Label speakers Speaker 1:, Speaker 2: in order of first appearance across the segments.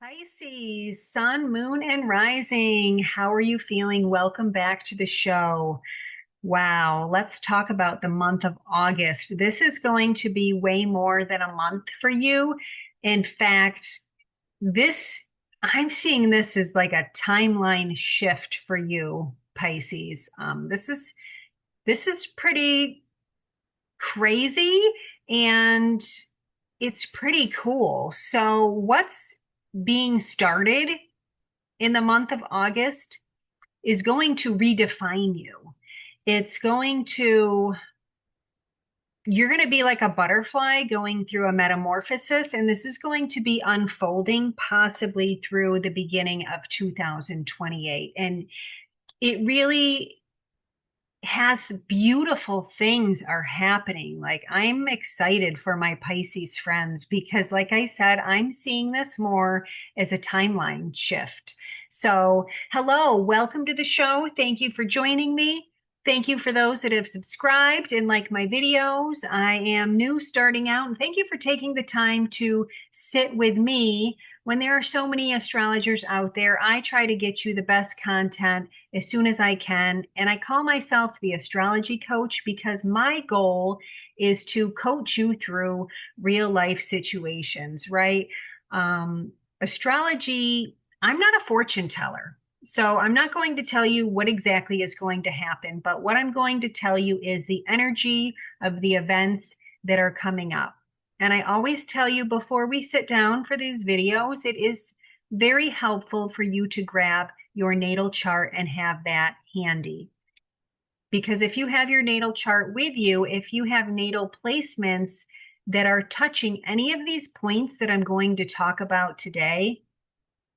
Speaker 1: Pisces, sun, moon, and rising. How are you feeling? Welcome back to the show. Wow, let's talk about the month of August. This is going to be way more than a month for you. In fact, this I'm seeing this as like a timeline shift for you, Pisces. This is pretty crazy and it's pretty cool. So, what's being started in the month of August is going to redefine you. It's going to, you're going to be like a butterfly going through a metamorphosis, and this is going to be unfolding possibly through the beginning of 2028. And it really has beautiful things are happening. Like I'm excited for my Pisces friends because like I said, I'm seeing this more as a timeline shift. So, hello, welcome to the show. Thank you for joining me. Thank you for those that have subscribed and like my videos. I am new starting out, and thank you for taking the time to sit with me. When there are so many astrologers out there, I try to get you the best content as soon as I can. And I call myself the astrology coach because my goal is to coach you through real life situations, right? Astrology, I'm not a fortune teller. So I'm not going to tell you what exactly is going to happen, but what I'm going to tell you is the energy of the events that are coming up. And I always tell you before we sit down for these videos, it is very helpful for you to grab your natal chart and have that handy. Because if you have your natal chart with you, if you have natal placements that are touching any of these points that I'm going to talk about today,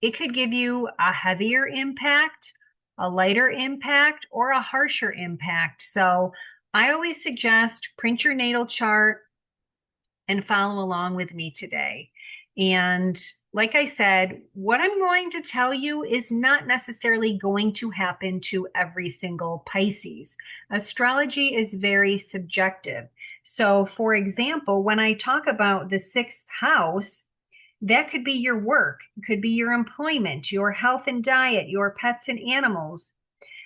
Speaker 1: it could give you a heavier impact, a lighter impact, or a harsher impact. So I always suggest print your natal chart and follow along with me today. And like I said, what I'm going to tell you is not necessarily going to happen to every single Pisces. Astrology is very subjective. So, for example, when I talk about the sixth house, that could be your work, it could be your employment, your health and diet, your pets and animals.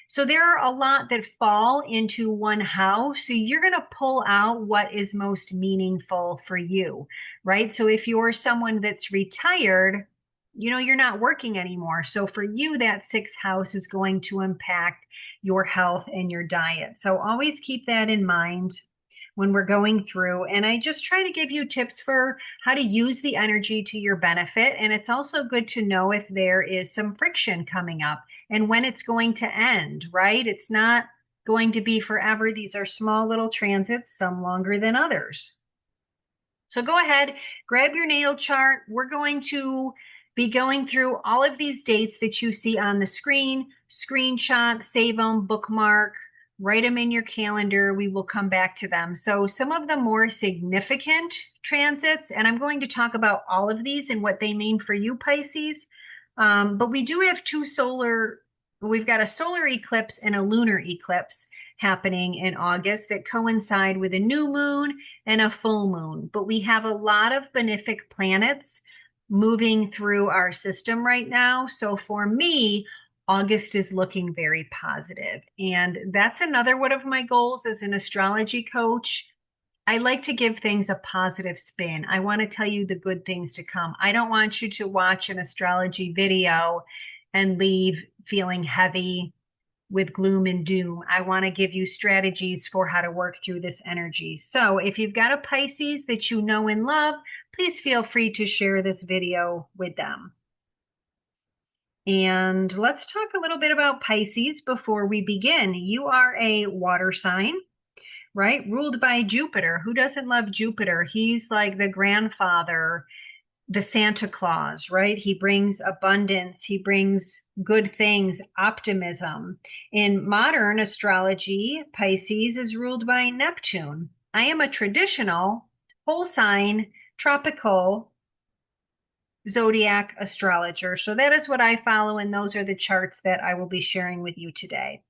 Speaker 1: So there are a lot that fall into one house. So you're going to pull out what is most meaningful for you, right? So if you're someone that's retired, you're not working anymore. So for you, that sixth house is going to impact your health and your diet. So always keep that in mind when we're going through. And I just try to give you tips for how to use the energy to your benefit. And it's also good to know if there is some friction coming up and when it's going to end, right? It's not going to be forever. These are small little transits, some longer than others. So go ahead, grab your natal chart. We're going to be going through all of these dates that you see on the screen, screenshot, save them, bookmark, write them in your calendar. We will come back to them. So some of the more significant transits, and I'm going to talk about all of these and what they mean for you, Pisces. But we do have we've got a solar eclipse and a lunar eclipse happening in August that coincide with a new moon and a full moon. But we have a lot of benefic planets moving through our system right now. So for me, August is looking very positive. And that's another one of my goals as an astrology coach. I like to give things a positive spin. I want to tell you the good things to come. I don't want you to watch an astrology video and leave feeling heavy with gloom and doom. I want to give you strategies for how to work through this energy. So if you've got a Pisces that you know and love, please feel free to share this video with them. And let's talk a little bit about Pisces before we begin. You are a water sign, right? Ruled by Jupiter. Who doesn't love Jupiter? He's like the grandfather, the Santa Claus, right? He brings abundance, he brings good things, optimism. In modern astrology, Pisces is ruled by Neptune. I am a traditional whole sign tropical zodiac astrologer. So that is what I follow, and those are the charts that I will be sharing with you today.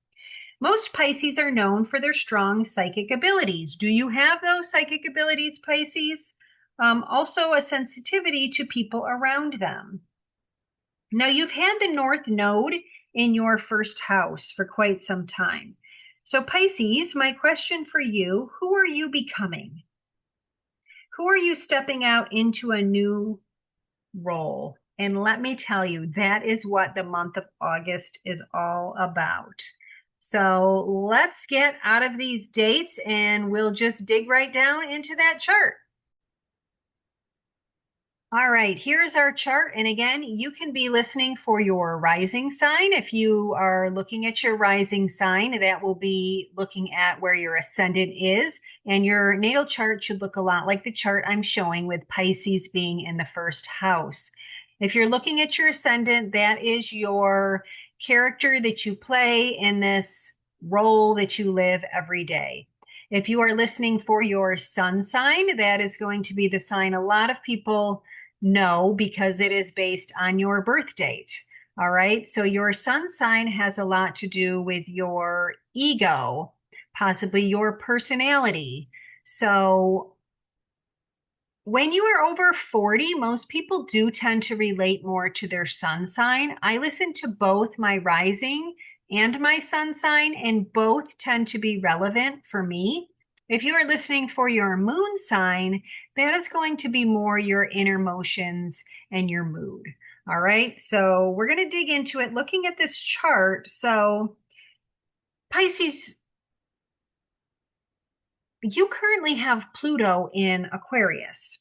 Speaker 1: Most Pisces are known for their strong psychic abilities. Do you have those psychic abilities, Pisces? Also, a sensitivity to people around them. Now, you've had the North Node in your first house for quite some time. So, Pisces, my question for you, who are you becoming? Who are you stepping out into a new role? And let me tell you, that is what the month of August is all about. So let's get out of these dates and we'll just dig right down into that chart. All right, here's our chart. And again, you can be listening for your rising sign. If you are looking at your rising sign, that will be looking at where your ascendant is. And your natal chart should look a lot like the chart I'm showing with Pisces being in the first house. If you're looking at your ascendant, that is your character that you play in this role that you live every day. If you are listening for your sun sign, that is going to be the sign a lot of people know because it is based on your birth date. All right. So your sun sign has a lot to do with your ego, possibly your personality. So when you are over 40, most people do tend to relate more to their sun sign. I listen to both my rising and my sun sign, and both tend to be relevant for me. If you are listening for your moon sign, that is going to be more your inner motions and your mood. All right, so we're going to dig into it looking at this chart. So, Pisces, you currently have Pluto in Aquarius,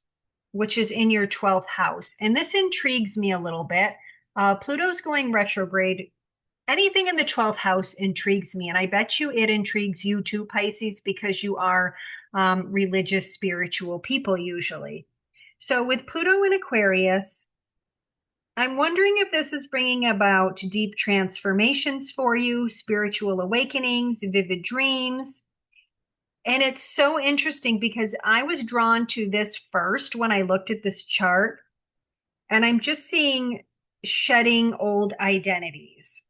Speaker 1: which is in your 12th house. And this intrigues me a little bit. Pluto's going retrograde. Anything in the 12th house intrigues me. And I bet you it intrigues you too, Pisces, because you are religious, spiritual people usually. So with Pluto in Aquarius, I'm wondering if this is bringing about deep transformations for you, spiritual awakenings, vivid dreams. And it's so interesting because I was drawn to this first when I looked at this chart, and I'm just seeing shedding old identities.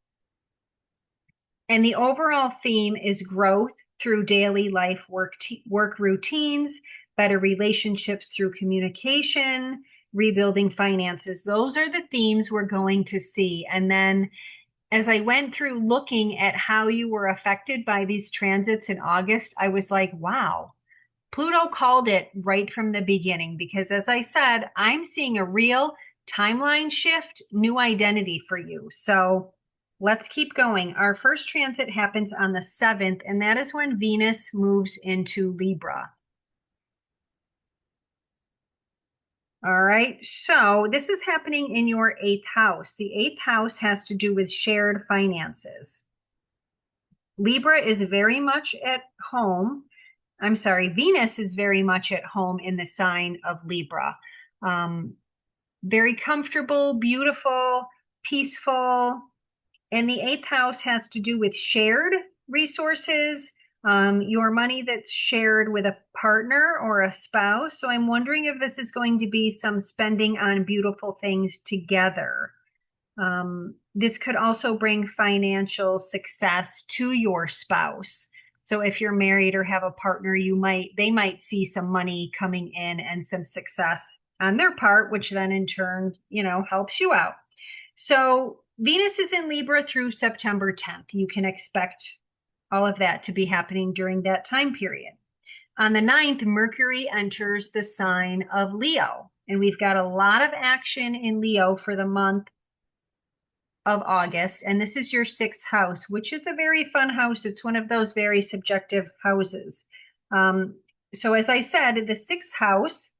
Speaker 1: And the overall theme is growth through daily life work routines, better relationships through communication, rebuilding finances. Those are the themes we're going to see. And then as I went through looking at how you were affected by these transits in August, I was like, wow, Pluto called it right from the beginning. Because as I said, I'm seeing a real timeline shift, new identity for you. So let's keep going. Our first transit happens on the 7th, and that is when Venus moves into Libra. All right, so this is happening in your 8th house. The 8th house has to do with shared finances. Libra is very much at home. I'm sorry, Venus is very much at home in the sign of Libra. Very comfortable, beautiful, peaceful. And the 8th house has to do with shared resources, your money that's shared with a partner or a spouse. So I'm wondering if this is going to be some spending on beautiful things together. This could also bring financial success to your spouse. So if you're married or have a partner, they might see some money coming in and some success on their part, which then in turn, helps you out. So Venus is in Libra through September 10th. You can expect all of that to be happening during that time period. On the 9th, Mercury enters the sign of Leo, and we've got a lot of action in Leo for the month of August. And this is your 6th house, which is a very fun house. It's one of those very subjective houses. So as I said, the 6th house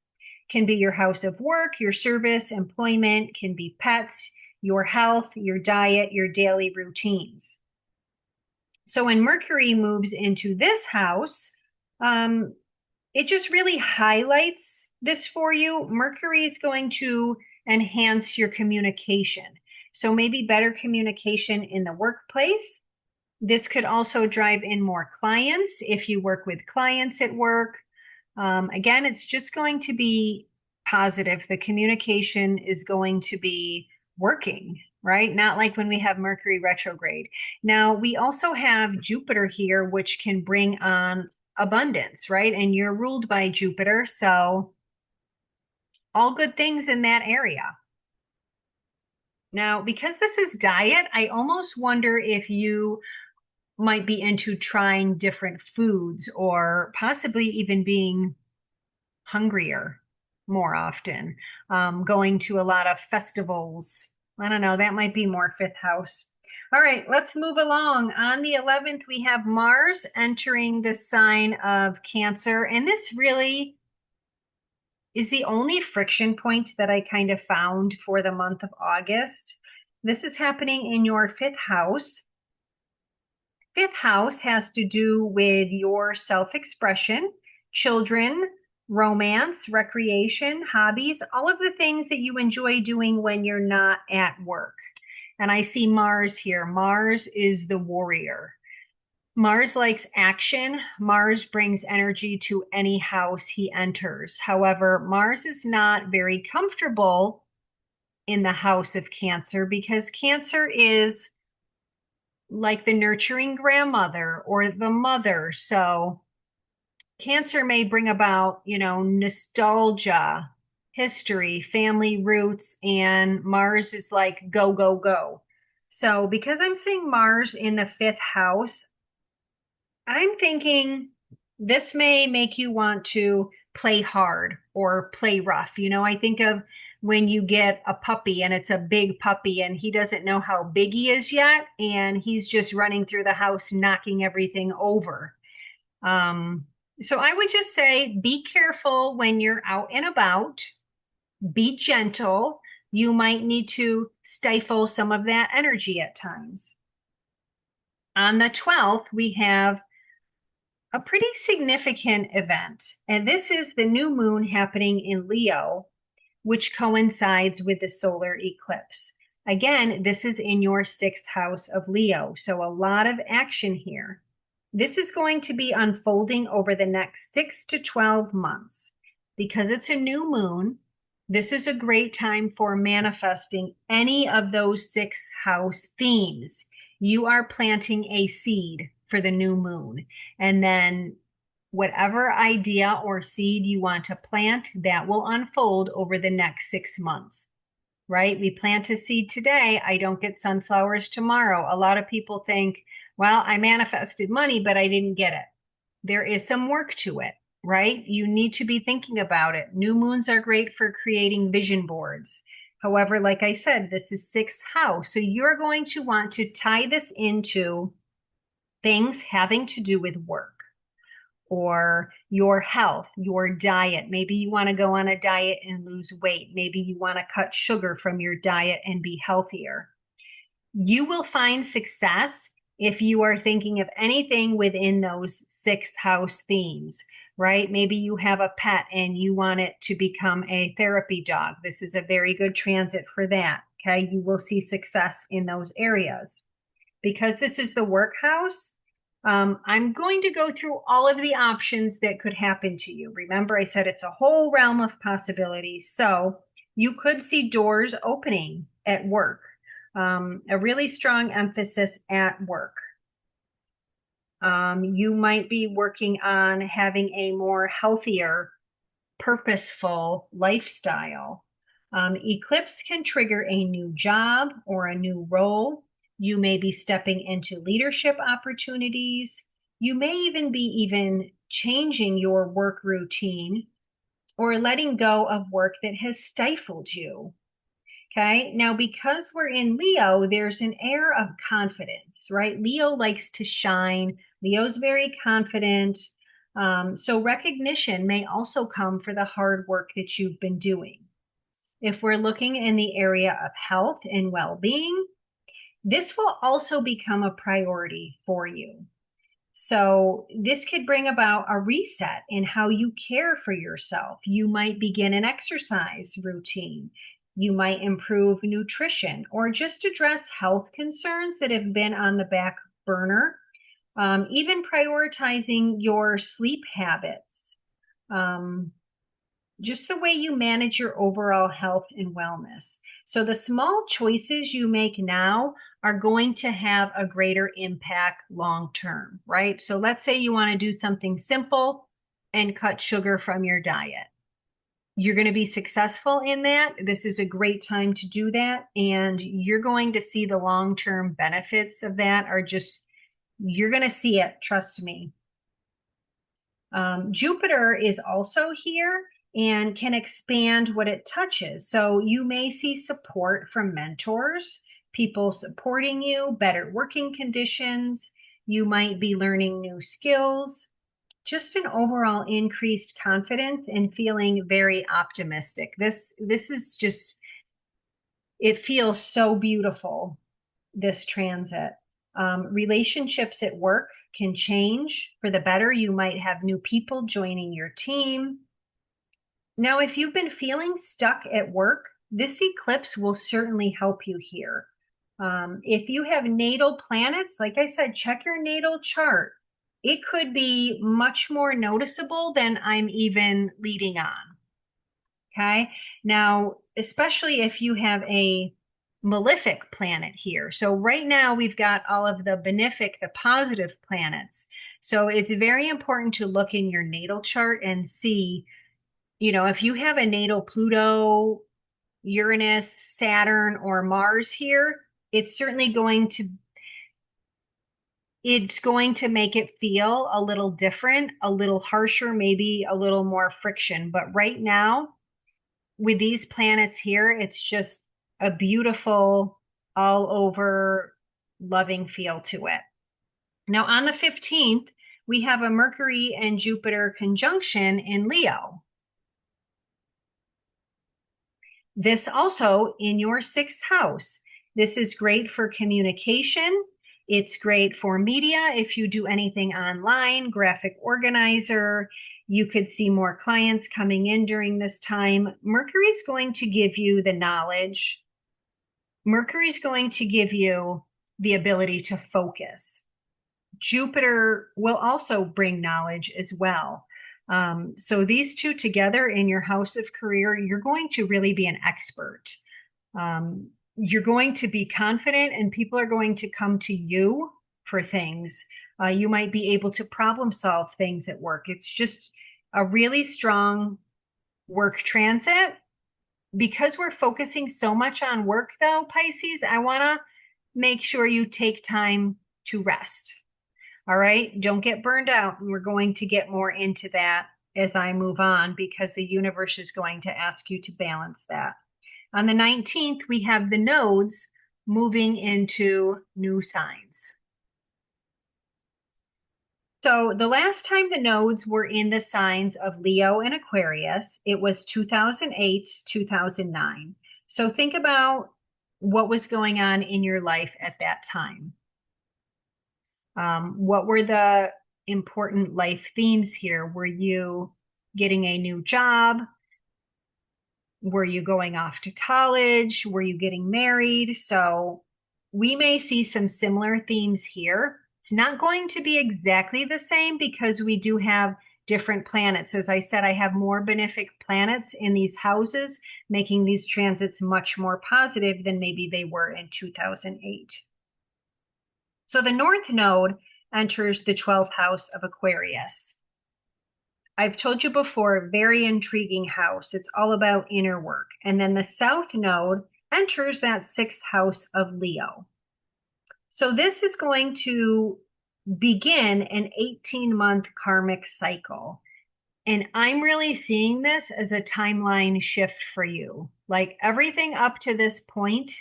Speaker 1: can be your house of work, your service, employment, can be pets, your health, your diet, your daily routines. So when Mercury moves into this house, it just really highlights this for you. Mercury is going to enhance your communication. So maybe better communication in the workplace. This could also drive in more clients if you work with clients at work. Again, it's just going to be positive. The communication is going to be working, right? Not like when we have Mercury retrograde. Now, we also have Jupiter here, which can bring on abundance, right? And you're ruled by Jupiter. So all good things in that area. Now, because this is diet, I almost wonder if you might be into trying different foods or possibly even being hungrier more often, going to a lot of festivals. I don't know, that might be more fifth house. All right, let's move along. On the 11th, we have Mars entering the sign of Cancer. And this really is the only friction point that I kind of found for the month of August. This is happening in your fifth house. Fifth house has to do with your self-expression, children, romance, recreation, hobbies, all of the things that you enjoy doing when you're not at work. And I see Mars here. Mars is the warrior. Mars likes action. Mars brings energy to any house he enters. However, Mars is not very comfortable in the house of Cancer because Cancer is like the nurturing grandmother or the mother. So Cancer may bring about, nostalgia, history, family roots, and Mars is like go, go, go. So because I'm seeing Mars in the fifth house, I'm thinking this may make you want to play hard or play rough. I think of when you get a puppy and it's a big puppy and he doesn't know how big he is yet, and he's just running through the house, knocking everything over. Um, so I would just say be careful when you're out and about, be gentle. You might need to stifle some of that energy at times. On the 12th, we have a pretty significant event. And this is the new moon happening in Leo, which coincides with the solar eclipse. Again, this is in your sixth house of Leo. So a lot of action here. This is going to be unfolding over the next 6 to 12 months. Because it's a new moon, this is a great time for manifesting any of those sixth house themes. You are planting a seed for the new moon. And then whatever idea or seed you want to plant, that will unfold over the next 6 months, right? We plant a seed today, I don't get sunflowers tomorrow. A lot of people think, well, I manifested money, but I didn't get it. There is some work to it, right? You need to be thinking about it. New moons are great for creating vision boards. However, like I said, this is sixth house. So you're going to want to tie this into things having to do with work or your health, your diet. Maybe you want to go on a diet and lose weight. Maybe you want to cut sugar from your diet and be healthier. You will find success if you are thinking of anything within those sixth house themes, right? Maybe you have a pet and you want it to become a therapy dog. This is a very good transit for that. Okay. You will see success in those areas. Because this is the work house, I'm going to go through all of the options that could happen to you. Remember, I said it's a whole realm of possibilities. So you could see doors opening at work, a really strong emphasis at work. You might be working on having a more healthier, purposeful lifestyle. Eclipse can trigger a new job or a new role. You may be stepping into leadership opportunities. You may even be changing your work routine or letting go of work that has stifled you. Okay. Now, because we're in Leo, there's an air of confidence, right? Leo likes to shine. Leo's very confident. So recognition may also come for the hard work that you've been doing. If we're looking in the area of health and well-being, this will also become a priority for you. So this could bring about a reset in how you care for yourself. You might begin an exercise routine. You might improve nutrition or just address health concerns that have been on the back burner. Even prioritizing your sleep habits. Just the way you manage your overall health and wellness. So the small choices you make now are going to have a greater impact long term, right? So let's say you want to do something simple and cut sugar from your diet. You're going to be successful in that. This is a great time to do that. And you're going to see the long-term benefits of that are just, you're going to see it. Trust me. Jupiter is also here and can expand what it touches. So you may see support from mentors, people supporting you, better working conditions. You might be learning new skills, just an overall increased confidence and feeling very optimistic. This is just, it feels so beautiful, this transit. Relationships at work can change for the better. You might have new people joining your team. Now, if you've been feeling stuck at work, this eclipse will certainly help you here. If you have natal planets, like I said, check your natal chart. It could be much more noticeable than I'm even leading on. Okay. Now, especially if you have a malefic planet here. So right now we've got all of the benefic, the positive planets. So it's very important to look in your natal chart and see, if you have a natal Pluto, Uranus, Saturn, or Mars here, it's certainly going to make it feel a little different, a little harsher, maybe a little more friction. But right now, with these planets here, it's just a beautiful, all over loving feel to it. Now, on the 15th, we have a Mercury and Jupiter conjunction in Leo. This also in your 6th house. This is great for communication. It's great for media. If you do anything online, graphic organizer, you could see more clients coming in during this time. Mercury's going to give you the knowledge. Mercury's going to give you the ability to focus. Jupiter will also bring knowledge as well. So these two together in your house of career, you're going to really be an expert. You're going to be confident and people are going to come to you for things. You might be able to problem solve things at work. It's just a really strong work transit. Because we're focusing so much on work though, Pisces, I want to make sure you take time to rest. All right. Don't get burned out. And we're going to get more into that as I move on because the universe is going to ask you to balance that. On the 19th, we have the nodes moving into new signs. So the last time the nodes were in the signs of Leo and Aquarius, it was 2008, 2009. So think about what was going on in your life at that time. What were the important life themes here? Were you getting a new job? Were you going off to college? Were you getting married? So we may see some similar themes here. It's not going to be exactly the same because we do have different planets. As I said, I have more benefic planets in these houses, making these transits much more positive than maybe they were in 2008. So the North Node enters the 12th house of Aquarius. I've told you before, very intriguing house. It's all about inner work. And then the South Node enters that 6th house of Leo. So this is going to begin an 18-month karmic cycle. And I'm really seeing this as a timeline shift for you. Like everything up to this point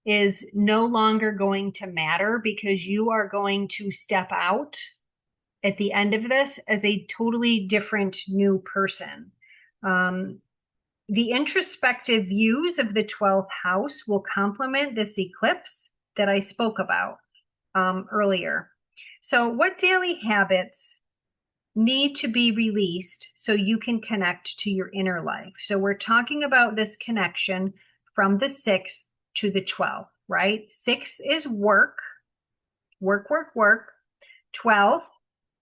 Speaker 1: is no longer going to matter because you are going to step out at the end of this as a totally different new person. The introspective views of the 12th house will complement this eclipse that I spoke about earlier. So what daily habits need to be released so you can connect to your inner life? So we're talking about this connection from the 6th to the 12th, right? 6th is work, work, work, work. 12th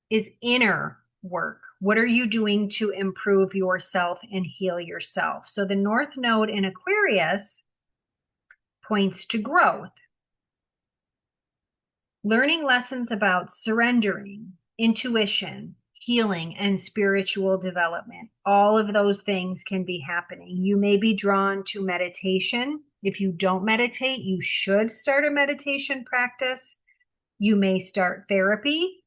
Speaker 1: is inner work. What are you doing to improve yourself and heal yourself? So the North Node in Aquarius points to growth. Learning lessons about surrendering, intuition, healing and spiritual development. All of those things can be happening. You may be drawn to meditation. If you don't meditate, you should start a meditation practice. You may start therapy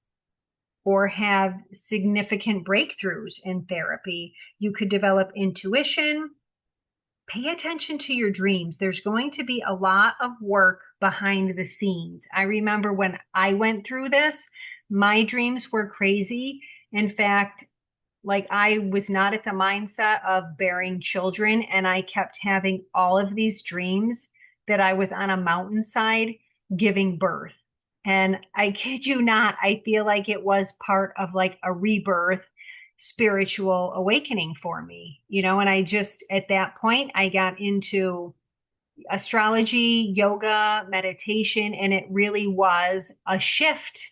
Speaker 1: or have significant breakthroughs in therapy. You could develop intuition. Pay attention to your dreams. There's going to be a lot of work behind the scenes. I remember when I went through this, my dreams were crazy. In fact, like I was not at the mindset of bearing children, and I kept having all of these dreams that I was on a mountainside giving birth. And I kid you not, I feel like it was part of like a rebirth spiritual awakening for me, and I just, at that point, I got into astrology, yoga, meditation, and it really was a shift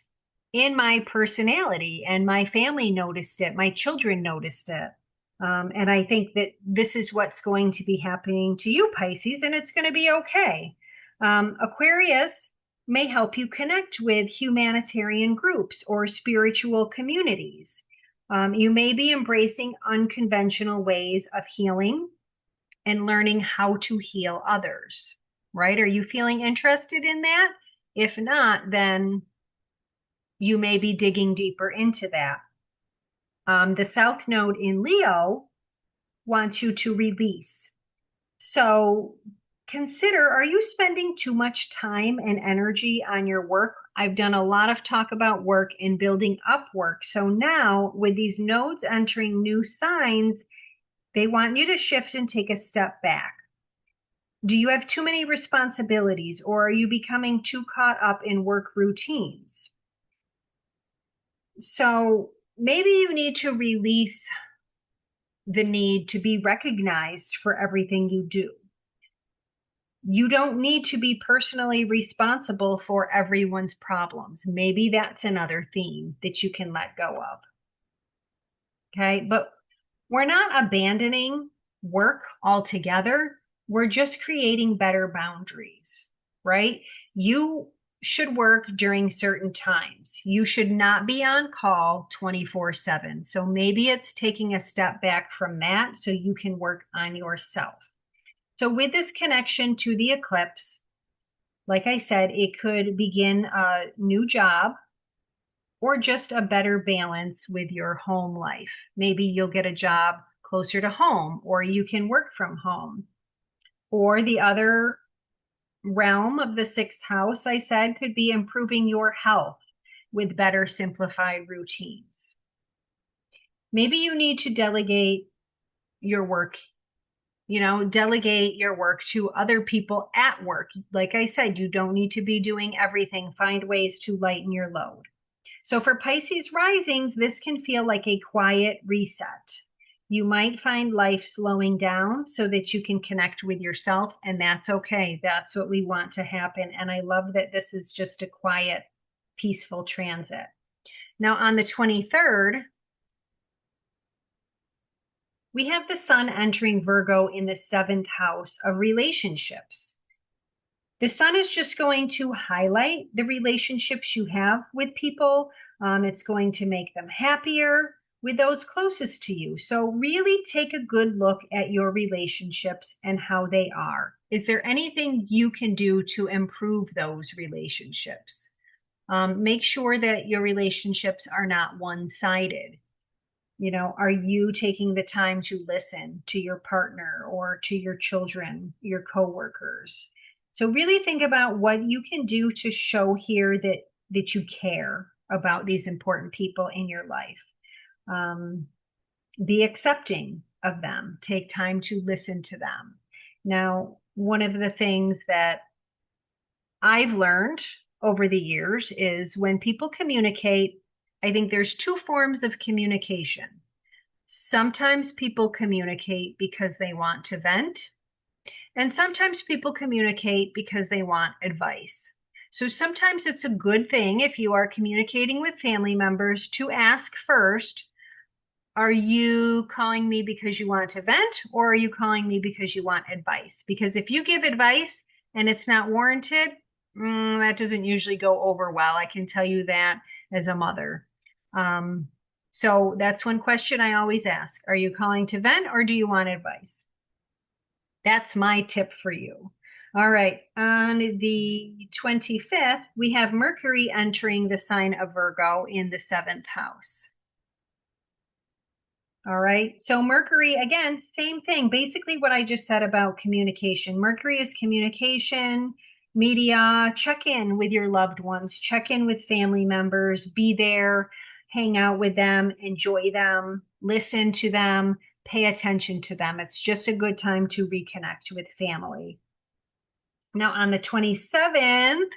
Speaker 1: in my personality, and my family noticed it. My children noticed it. And I think that this is what's going to be happening to you, Pisces, and it's going to be okay. Aquarius may help you connect with humanitarian groups or spiritual communities. You may be embracing unconventional ways of healing and learning how to heal others, right? Are you feeling interested in that? If not, then you may be digging deeper into that. The South Node in Leo wants you to release. So consider, are you spending too much time and energy on your work? I've done a lot of talk about work and building up work. So now with these nodes entering new signs, they want you to shift and take a step back. Do you have too many responsibilities, or are you becoming too caught up in work routines? So maybe you need to release the need to be recognized for everything you do. You don't need to be personally responsible for everyone's problems. Maybe that's another theme that you can let go of. Okay, but we're not abandoning work altogether. We're just creating better boundaries, right? You should work during certain times. You should not be on call 24/7. So maybe it's taking a step back from that so you can work on yourself. So with this connection to the eclipse, like I said, it could begin a new job or just a better balance with your home life. Maybe you'll get a job closer to home, or you can work from home. Or the other realm of the sixth house, I said, could be improving your health with better simplified routines. Maybe you need to delegate your work, delegate your work to other people at work. Like I said, you don't need to be doing everything. Find ways to lighten your load. So for Pisces risings, this can feel like a quiet reset. You might find life slowing down so that you can connect with yourself, and that's okay. That's what we want to happen. And I love that this is just a quiet, peaceful transit. Now on the 23rd, we have the sun entering Virgo in the 7th house of relationships. The sun is just going to highlight the relationships you have with people. It's going to make them happier with those closest to you. So really take a good look at your relationships and how they are. Is there anything you can do to improve those relationships? Make sure that your relationships are not one-sided. Are you taking the time to listen to your partner or to your children, your coworkers? So really think about what you can do to show here that you care about these important people in your life. Be accepting of them. Take time to listen to them. Now, one of the things that I've learned over the years is when people communicate, I think there's two forms of communication. Sometimes people communicate because they want to vent, and sometimes people communicate because they want advice. So sometimes it's a good thing if you are communicating with family members to ask first, are you calling me because you want to vent, or are you calling me because you want advice? Because if you give advice and it's not warranted, that doesn't usually go over well. I can tell you that as a mother. So that's one question I always ask. Are you calling to vent or do you want advice? That's my tip for you. All right. On the 25th, we have Mercury entering the sign of Virgo in the seventh house. All right. So Mercury, again, same thing. Basically, what I just said about communication. Mercury is communication, media. Check in with your loved ones, check in with family members, be there, hang out with them, enjoy them, listen to them, pay attention to them. It's just a good time to reconnect with family. Now, on the 27th,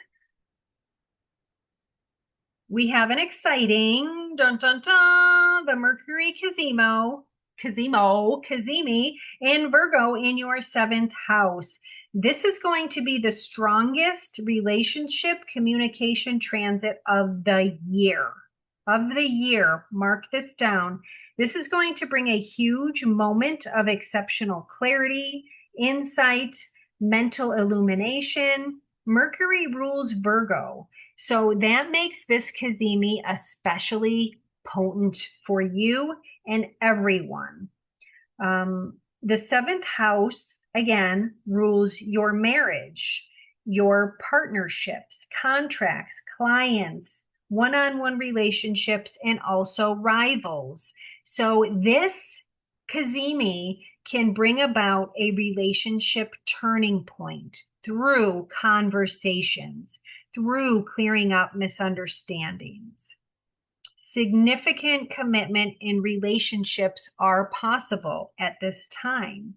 Speaker 1: we have an exciting dun dun dun the Mercury Cazimi in Virgo in your seventh house. This is going to be the strongest relationship communication transit of the year. Of the year, mark this down. This is going to bring a huge moment of exceptional clarity, insight, mental illumination. Mercury rules Virgo. So that makes this Cazimi especially potent for you and everyone. The seventh house, again, rules your marriage, your partnerships, contracts, clients, one-on-one relationships, and also rivals. So this Cazimi can bring about a relationship turning point through conversations, through clearing up misunderstandings. Significant commitment in relationships are possible at this time.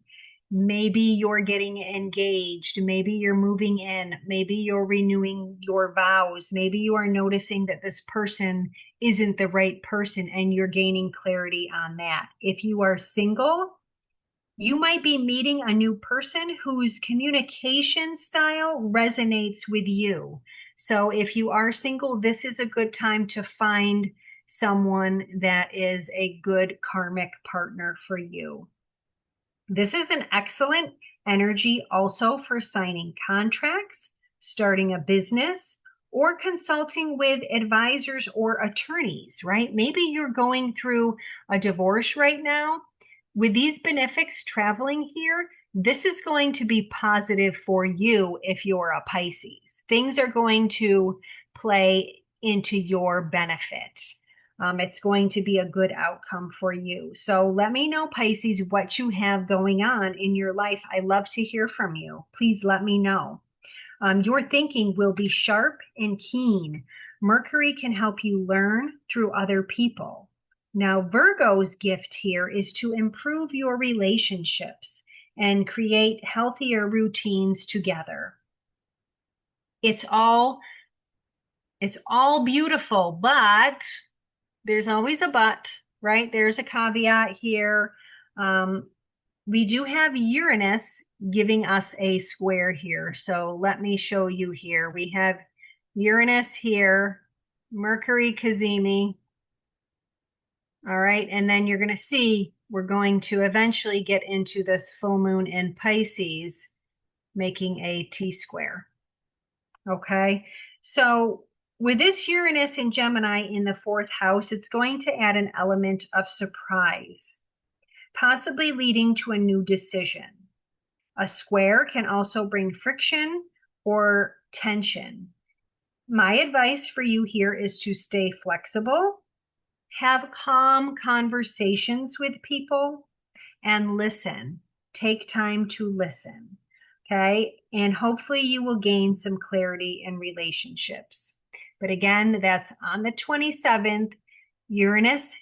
Speaker 1: Maybe you're getting engaged, maybe you're moving in, maybe you're renewing your vows, maybe you are noticing that this person isn't the right person and you're gaining clarity on that. If you are single, you might be meeting a new person whose communication style resonates with you. So if you are single, this is a good time to find someone that is a good karmic partner for you. This is an excellent energy also for signing contracts, starting a business, or consulting with advisors or attorneys, right? Maybe you're going through a divorce right now. With these benefics traveling here, this is going to be positive for you if you're a Pisces. Things are going to play into your benefit. It's going to be a good outcome for you. So let me know, Pisces, what you have going on in your life. I love to hear from you. Please let me know. Your thinking will be sharp and keen. Mercury can help you learn through other people. Now, Virgo's gift here is to improve your relationships and create healthier routines together. It's all beautiful, but there's always a but, right? There's a caveat here. We do have Uranus giving us a square here. So let me show you here. We have Uranus here, Mercury Cazimi. All right. And then you're going to see we're going to eventually get into this full moon in Pisces, making a T-square. Okay. So with this Uranus in Gemini in the fourth house, it's going to add an element of surprise, possibly leading to a new decision. A square can also bring friction or tension. My advice for you here is to stay flexible, have calm conversations with people, and listen. Take time to listen. Okay. And hopefully you will gain some clarity in relationships. But again, that's on the 27th. Uranus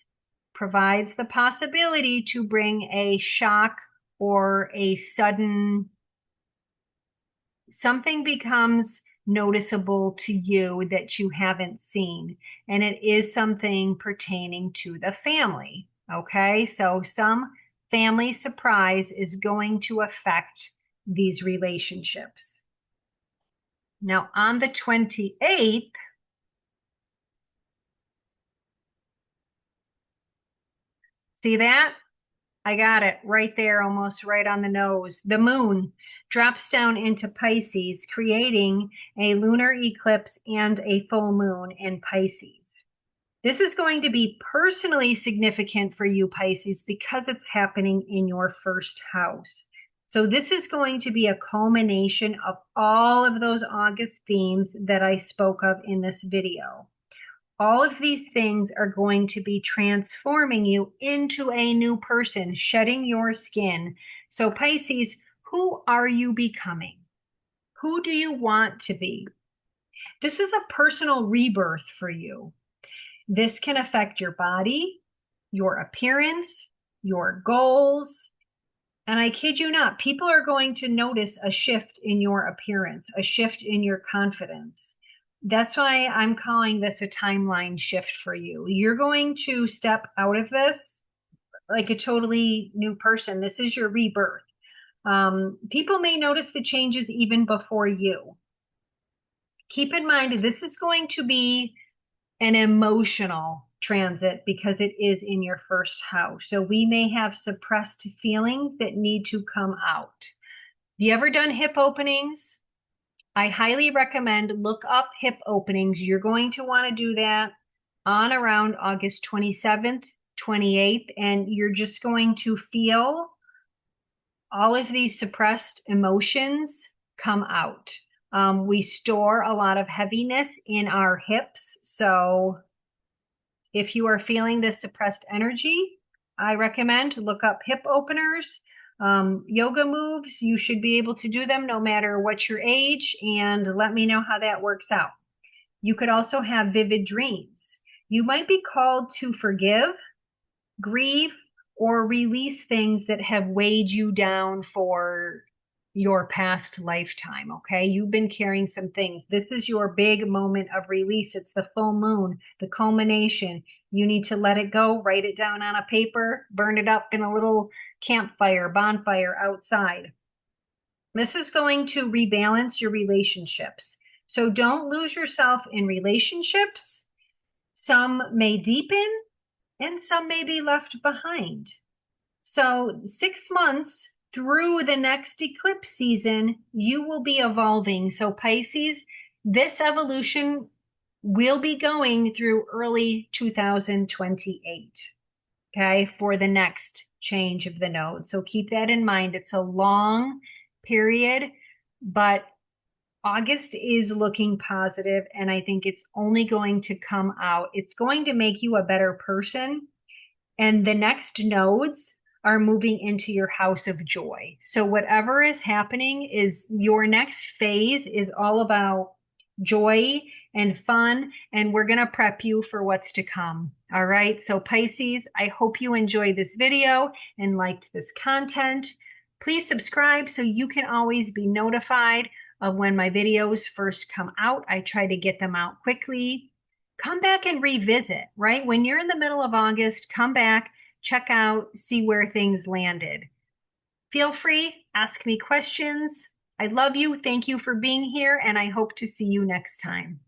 Speaker 1: provides the possibility to bring a shock or a sudden, something becomes noticeable to you that you haven't seen. And it is something pertaining to the family. Okay. So some family surprise is going to affect these relationships. Now, on the 28th, see that? I got it right there, almost right on the nose. The moon drops down into Pisces, creating a lunar eclipse and a full moon in Pisces. This is going to be personally significant for you, Pisces, because it's happening in your first house. So this is going to be a culmination of all of those August themes that I spoke of in this video. All of these things are going to be transforming you into a new person, shedding your skin. So Pisces, who are you becoming? Who do you want to be? This is a personal rebirth for you. This can affect your body, your appearance, your goals. And I kid you not, people are going to notice a shift in your appearance, a shift in your confidence. That's why I'm calling this a timeline shift for you. You're going to step out of this like a totally new person. This is your rebirth. People may notice the changes even before you. Keep in mind, this is going to be an emotional transit because it is in your first house. So we may have suppressed feelings that need to come out. You ever done hip openings? I highly recommend look up hip openings. You're going to want to do that on around August 27th, 28th, and you're just going to feel all of these suppressed emotions come out. We store a lot of heaviness in our hips. So if you are feeling this suppressed energy, I recommend look up hip openers. Yoga moves, you should be able to do them no matter what your age, and let me know how that works out. You could also have vivid dreams. You might be called to forgive, grieve, or release things that have weighed you down for your past lifetime. Okay. You've been carrying some things. This is your big moment of release. It's the full moon, the culmination. You need to let it go, write it down on a paper, burn it up in a little campfire, bonfire outside. This is going to rebalance your relationships. So don't lose yourself in relationships. Some may deepen and some may be left behind. So 6 months through the next eclipse season, you will be evolving. So Pisces, this evolution will be going through early 2028, okay, for the next change of the node. So keep that in mind. It's a long period, but August is looking positive, and I think it's only going to come out. It's going to make you a better person. And the next nodes are moving into your house of joy. So whatever is happening is your next phase is all about joy and fun. And we're going to prep you for what's to come. All right. So Pisces, I hope you enjoyed this video and liked this content. Please subscribe so you can always be notified of when my videos first come out. I try to get them out quickly. Come back and revisit, right? When you're in the middle of August, come back, check out, see where things landed. Feel free, ask me questions. I love you. Thank you for being here, and I hope to see you next time.